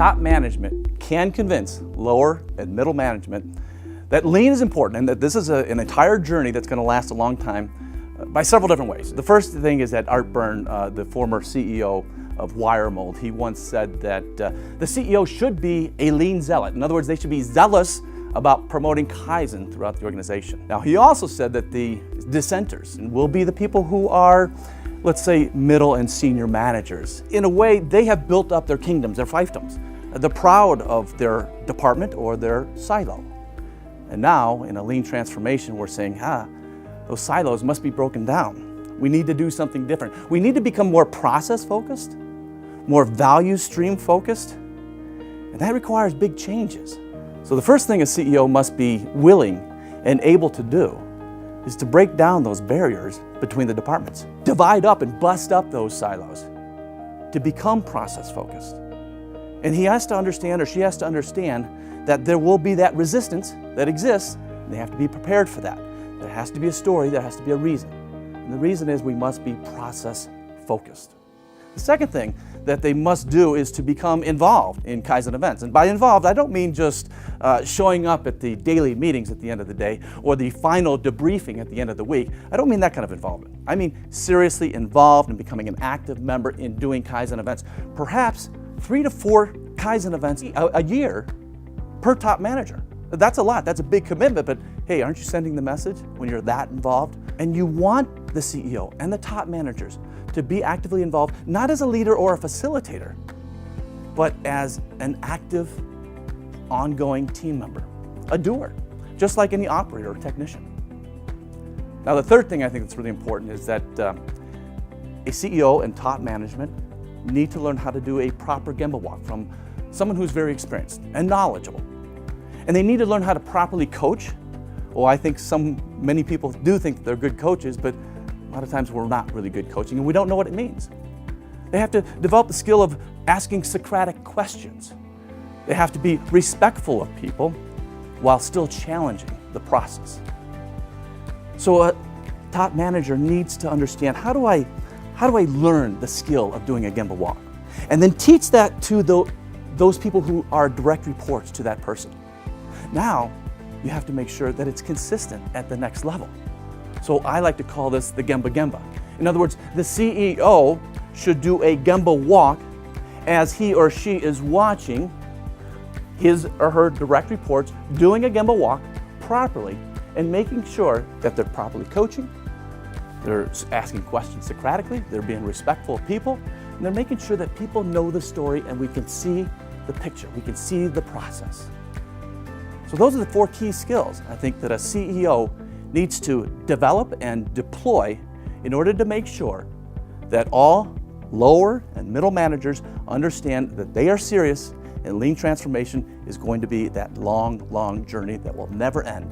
top management can convince lower and middle management that lean is important and that this is an entire journey that's going to last a long time by several different ways. The first thing is that Art Byrne, the former CEO of Wiremold, he once said that the CEO should be a lean zealot. In other words, they should be zealous about promoting Kaizen throughout the organization. Now, he also said that the dissenters will be the people who are, let's say, middle and senior managers. In a way, they have built up their kingdoms, their fiefdoms. They're proud of their department or their silo. And now, in a lean transformation, we're saying, those silos must be broken down. We need to do something different. We need to become more process-focused, more value stream-focused, and that requires big changes. So the first thing a CEO must be willing and able to do is to break down those barriers between the departments, divide up and bust up those silos to become process-focused. And he has to understand, or she has to understand, that there will be that resistance that exists, and they have to be prepared for that. There has to be a story, there has to be a reason. And the reason is we must be process-focused. The second thing that they must do is to become involved in Kaizen events. And by involved, I don't mean just showing up at the daily meetings at the end of the day or the final debriefing at the end of the week. I don't mean that kind of involvement. I mean seriously involved in becoming an active member in doing Kaizen events. Perhaps 3 to 4 Kaizen events a year per top manager. That's a lot, that's a big commitment, but hey, aren't you sending the message when you're that involved? And you want the CEO and the top managers to be actively involved, not as a leader or a facilitator, but as an active, ongoing team member, a doer, just like any operator or technician. Now, the third thing I think that's really important is that a CEO and top management need to learn how to do a proper Gemba walk from someone who's very experienced and knowledgeable. And they need to learn how to properly coach. Well, I think many people do think they're good coaches, but a lot of times we're not really good coaching and we don't know what it means. They have to develop the skill of asking Socratic questions. They have to be respectful of people while still challenging the process. So a top manager needs to understand, how do I learn the skill of doing a Gemba walk? And then teach that to those people who are direct reports to that person. Now, you have to make sure that it's consistent at the next level. So I like to call this the Gemba Gemba. In other words, the CEO should do a Gemba walk as he or she is watching his or her direct reports doing a Gemba walk properly and making sure that they're properly coaching, they're asking questions Socratically, they're being respectful of people, and they're making sure that people know the story and we can see the picture, we can see the process. So those are the 4 key skills I think that a CEO needs to develop and deploy in order to make sure that all lower and middle managers understand that they are serious and lean transformation is going to be that long, long journey that will never end.